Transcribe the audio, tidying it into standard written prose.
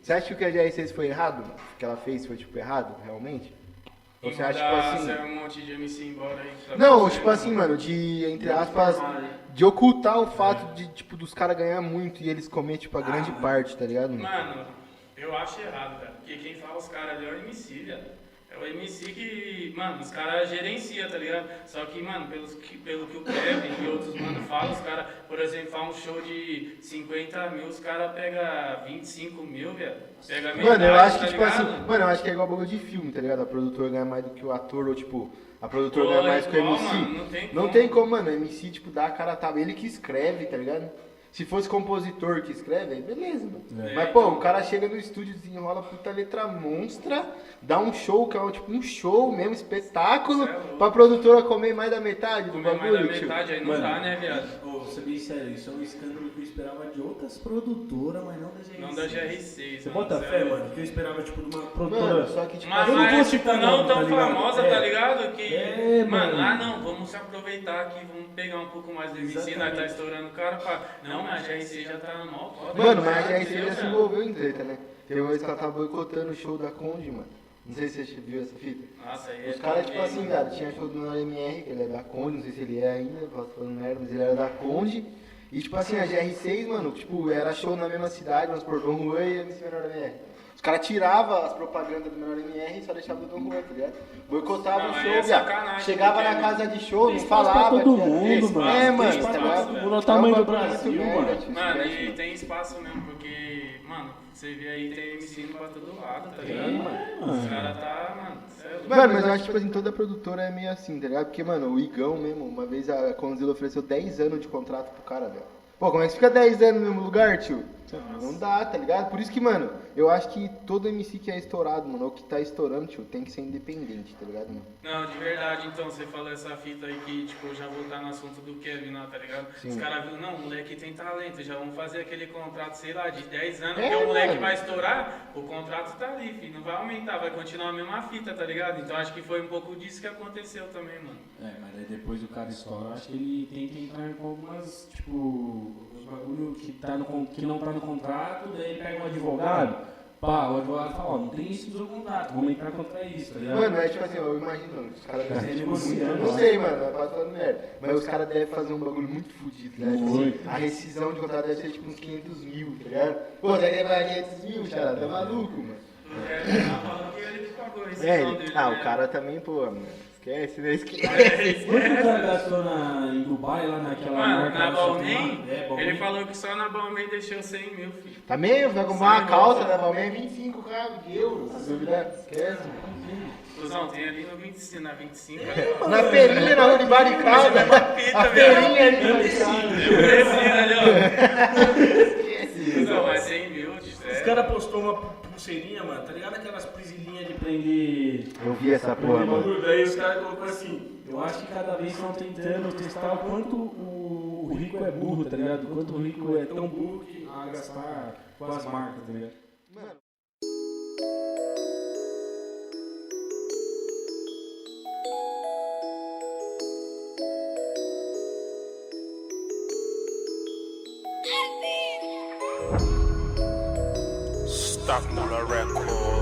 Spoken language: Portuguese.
Você acha que o que a GR6 foi errado, mano? O que ela fez foi, tipo, errado, realmente? Ou você acha, tipo assim... um monte de MC embora aí. Que tá Não, fazendo, tipo assim, mano, de, entre aspas, de ocultar o fato de, tipo, dos caras ganhar muito e eles comer, tipo, a grande parte, tá ligado? Mano, eu acho errado, velho. Porque quem fala os caras ali é o MC, velho. É o MC que, mano, os caras gerenciam, tá ligado? Só que, mano, pelo que o Kevin e outros mano falam, os caras, por exemplo, faz um show de 50 mil, os caras pegam 25 mil, velho. Pega metade, Mano, eu acho que, tá tipo ligado? assim, mano, eu acho que é igual bagulho de filme, tá ligado? A produtora ganha mais do que o ator, ou tipo, a produtora Pô, ganha mais é que o igual, MC. mano, não tem como, mano, o MC, tipo, dá a cara a tapa, ele que escreve, tá ligado? Se fosse compositor que escreve, aí beleza, mano. Mas, pô, o cara chega no estúdio, desenrola puta letra monstra, dá um show, que é tipo um show mesmo, espetáculo, pra produtora comer mais da metade do Comer bagulho, mais da tio. metade aí não Mano, dá, né, viado? Ô, vou ser bem sério, isso é um escândalo que eu esperava de outras produtoras, mas não da GR6. Não da GR6, Você mano, bota sério. fé, mano, que eu esperava, tipo, de uma produtora... Mano, só que, tipo, Mas, Eu não vou tipo, citar não nome, tão tá ligado? famosa, É. tá ligado? Que, É, mano, mano. vamos se aproveitar aqui, vamos pegar um pouco mais do MC, nós tá Exatamente. estourando o cara, pá. Não, mas a GRC já tá no mal, foda. mano, mas a Meu GR6 já Deus, se velho. envolveu em treta, né? Teve uma vez que ela tava boicotando o show da Conde, mano. Não sei se você viu essa fita. Nossa, aí Os caras, tipo assim, cara, tinha show do Menor MR, que ele é da Conde, não sei se ele é ainda, posso falando merda, mas ele era da Conde. E, tipo assim, a GR6, mano, tipo, era show na mesma cidade, mas por Dom Juan e MC Menor MR. Os caras tiravam as propagandas do Menor MR e só deixavam do Dom Juan, tá ligado? Boicotavam Não, o aí show, é viado. sacanagem, Chegava porque, na casa de show, não espaço falava. pra todo tinha- mundo, mano. É, Tem mano, espaço tá pra ligado? todo mundo, olha o tamanho do É um bagulho Brasil, muito mano. merda, tio, Mano, esquece, e tem espaço mesmo, porque, mano, você vê aí, tem MC indo pra todo lado, tá ligado? mano. Os caras tá, mano, cê é louco. Mano, mas eu acho que, tipo assim, toda produtora é meio assim, tá ligado? Porque, mano, o Igão mesmo, uma vez a Conzilla ofereceu 10 anos de contrato pro cara, velho. Pô, como é que fica 10 anos no mesmo lugar, tio? Não dá, tá ligado? Por isso que, mano, eu acho que todo MC que é estourado, mano, ou que tá estourando, tio, tem que ser independente, tá ligado, mano? Não, de verdade, então, você falou essa fita aí que, tipo, já voltar no assunto do Kevin lá, tá ligado? Sim. Os caras viram, não, o moleque tem talento, já vão fazer aquele contrato, sei lá, de 10 anos, É, porque o moleque mano. vai estourar, o contrato tá ali, filho, não vai aumentar, vai continuar a mesma fita, tá ligado? Então acho que foi um pouco disso que aconteceu também, mano. É, mas aí depois o cara estoura, eu acho que ele tem que entrar com algumas, tipo, os bagulho que não tá no contrato, daí ele pega um advogado, pá, o advogado fala, ó, não tem isso no seu contrato, vamos entrar contra isso, tá ligado? Mano, é tipo assim, eu imagino, mano, os caras devem ser, tipo, negociando, não né? sei, mano, eu posso falando merda, mas os caras devem fazer um bagulho muito fodido, né? Tipo assim, Muito. a rescisão de contrato deve ser tipo uns 500 mil, tá ligado? Pô, daí ele vai 500 mil, cara, tá maluco, mano. Tá falando que ele que pagou a É, rescisão ele, dele, ah, né? o cara também, pô, mano, esquece, né? Esquece. Quanto o cara gastou em Dubai, lá naquela Mano, marca na lá que só tem Balmain, lá? É, Balmain. ele falou que só na Balmain deixou 100 mil, filho. Também, vai comprar uma calça da Balmain, 25 euros, se duvidar, esquece. Cusão, tem ali no 25, na 25 ali, Na feirinha, na rua de Baricada, a feirinha ali de Baricada. Precisa ali, ó. Cusão, mas 100 mil, de Os sério. caras postou uma pulseirinha, mano, tá ligado aquelas prisilinhas de prender... Eu vi essa porra, mano. bagulho, daí os caras colocou assim, eu acho que cada vez estão tentando testar o quanto o rico é burro, tá ligado? O quanto o rico é tão burro que vai gastar com as marcas, tá ligado? Mano. Stockmiller Records.